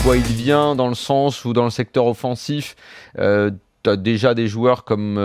quoi il vient dans le sens où dans le secteur offensif, tu as déjà des joueurs comme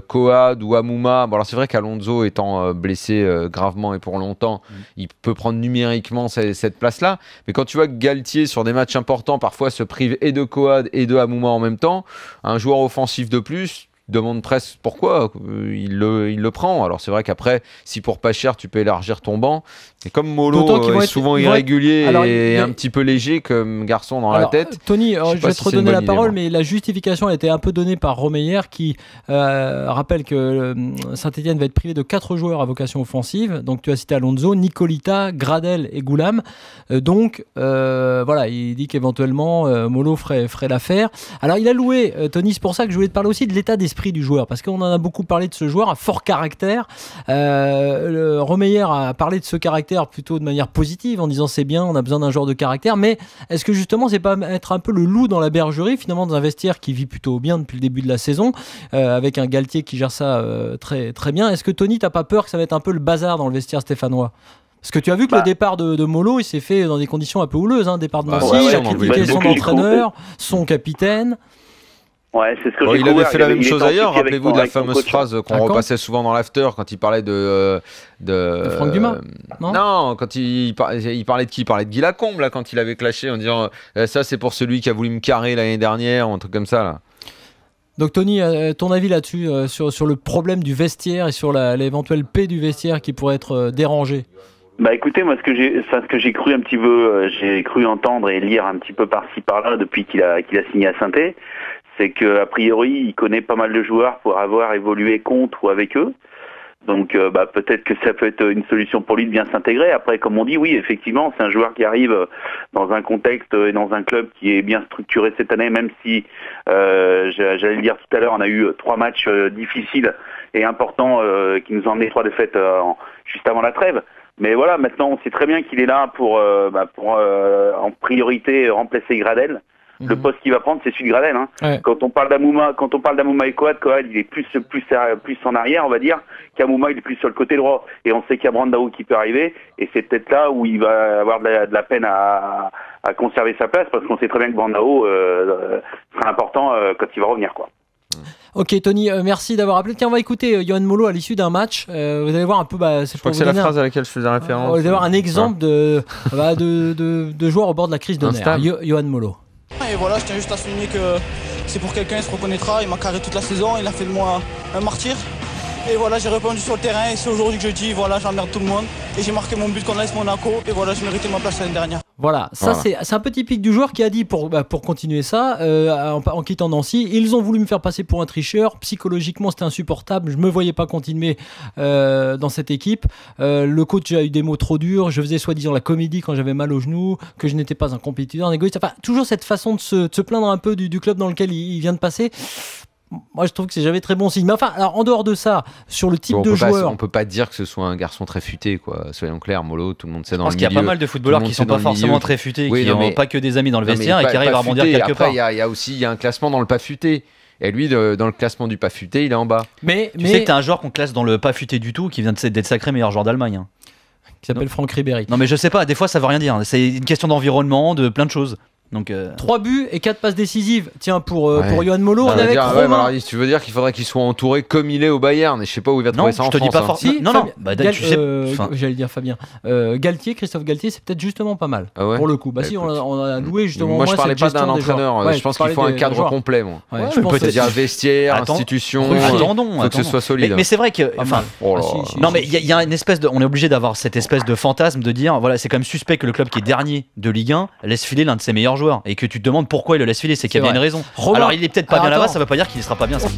Coad ou Amouma. Bon, alors c'est vrai qu'Alonso étant blessé gravement et pour longtemps, il peut prendre numériquement cette place-là. Mais quand tu vois que Galtier, sur des matchs importants, parfois se prive et de Coad et de Amouma en même temps, un joueur offensif de plus demande presque pourquoi il le prend. Alors c'est vrai qu'après, si pour pas cher tu peux élargir ton banc, mais comme Molo est souvent irrégulier et un petit peu léger comme garçon dans la tête. Tony, je vais te redonner la parole, mais la justification a été un peu donnée par Romeyer qui rappelle que Saint-Etienne va être privé de 4 joueurs à vocation offensive. Donc tu as cité Alonso, Nicolita, Gradel et Goulam. Donc voilà, il dit qu'éventuellement Molo ferait l'affaire. Alors il a loué, Tony, c'est pour ça que je voulais te parler aussi de l'état d'esprit du joueur, parce qu'on en a beaucoup parlé de ce joueur à fort caractère. Romeyer a parlé de ce caractère plutôt de manière positive en disant c'est bien, on a besoin d'un joueur de caractère, mais est-ce que justement c'est pas être un peu le loup dans la bergerie finalement dans un vestiaire qui vit plutôt bien depuis le début de la saison, avec un Galtier qui gère ça très, très bien. Est-ce que Tony, t'as pas peur que ça va être un peu le bazar dans le vestiaire stéphanois? Parce que tu as vu que le départ de Molo, il s'est fait dans des conditions un peu houleuses, hein. Départ de Nancy, il a critiqué son entraîneur, son capitaine. Ouais, c'est ce que il avait fait la même chose ailleurs. Rappelez-vous de la fameuse phrase qu'on repassait souvent dans l'after quand il parlait de Franck Dumas. Non, quand il parlait de qui? Il parlait de Guy Lacombe là, quand il avait clashé en disant ça c'est pour celui qui a voulu me carrer l'année dernière ou un truc comme ça là. Donc Tony, ton avis là-dessus sur le problème du vestiaire et sur l'éventuelle paix du vestiaire qui pourrait être dérangée? Bah écoutez, moi ce que j'ai cru un petit peu, j'ai cru entendre et lire un petit peu par-ci par-là depuis qu'il a signé à Saint-Étienne, c'est qu'a priori il connaît pas mal de joueurs pour avoir évolué contre ou avec eux. Donc peut-être que ça peut être une solution pour lui de bien s'intégrer. Après, comme on dit, oui, effectivement, c'est un joueur qui arrive dans un contexte et dans un club qui est bien structuré cette année, même si, j'allais le dire tout à l'heure, on a eu 3 matchs difficiles et importants qui nous ont emmené 3 défaites juste avant la trêve. Mais voilà, maintenant on sait très bien qu'il est là pour en priorité remplacer Gradel. Le poste qu'il va prendre, c'est celui de Gradel. Hein. Ouais. Quand on parle d'Amouma et Coad, il est plus en arrière, on va dire, qu'Amouma il est plus sur le côté droit. Et on sait qu'il y a Brandao qui peut arriver, et c'est peut-être là où il va avoir de la peine à conserver sa place, parce qu'on sait très bien que Brandao sera important quand il va revenir, quoi. Ok Tony, merci d'avoir appelé. Tiens, on va écouter Yohan Molo à l'issue d'un match. Vous allez voir un peu. Je crois que c'est la phrase à laquelle je faisais référence. Vous allez voir un exemple de joueur au bord de la crise de nerfs. Yohan Molo. Et voilà, je tiens juste à souligner que c'est pour quelqu'un, il se reconnaîtra. Il m'a carré toute la saison, il a fait de moi un martyr. Et voilà, j'ai répondu sur le terrain et c'est aujourd'hui que je dis voilà, j'emmerde tout le monde. Et j'ai marqué mon but contre l'AS Monaco et voilà, je méritais ma place l'année dernière. Voilà, ça c'est un peu typique du joueur qui a dit pour continuer ça, en quittant Nancy, ils ont voulu me faire passer pour un tricheur, psychologiquement c'était insupportable, je me voyais pas continuer dans cette équipe, le coach a eu des mots trop durs, je faisais soi-disant la comédie quand j'avais mal au genou, que je n'étais pas un compétiteur, un égoïste, enfin toujours cette façon de se plaindre un peu du club dans lequel il vient de passer. Moi, je trouve que c'est jamais très bon signe. Mais enfin, alors en dehors de ça, sur le type de joueur, on peut pas dire que ce soit un garçon très futé, quoi. Soyons clairs, Molo, tout le monde sait dans le milieu. Parce qu'il y a pas mal de footballeurs qui sont pas forcément très futés, qui n'ont pas que des amis dans le vestiaire et qui arrivent à rebondir quelque part. Après, il y a un classement dans le pas futé. Et lui, dans le classement du pas futé, il est en bas. Tu sais que t'as un joueur qu'on classe dans le pas futé du tout, qui vient d'être sacré meilleur joueur d'Allemagne. Qui s'appelle Franck Ribéry. Non, mais je sais pas. Des fois, ça veut rien dire. C'est une question d'environnement, de plein de choses. Donc 3 buts et 4 passes décisives. Tiens, pour Yohan Molo, on est avec Romain. Alors, tu veux dire qu'il faudrait qu'il soit entouré comme il est au Bayern, et je sais pas où il va trouver ça en France. Non, je te dis pas forcément. Non, tu sais, j'allais dire Fabien. Galtier, Christophe Galtier, c'est peut-être justement pas mal pour le coup. Bah si, on a loué justement. Moi, je parlais pas d'un entraîneur. Je pense qu'il faut un cadre complet. Je peux te dire vestiaire, institution. Faut que ce soit solide. Mais c'est vrai que, non, mais il y a une espèce de, on est obligé d'avoir cette espèce de fantasme de dire, voilà, c'est quand même suspect que le club qui est dernier de Ligue 1 laisse filer l'un de ses meilleurs joueurs et que tu te demandes pourquoi il le laisse filer, c'est qu'il y a bien une raison. Alors il est peut-être pas bien là-bas, ça veut pas dire qu'il ne sera pas bien. Ça.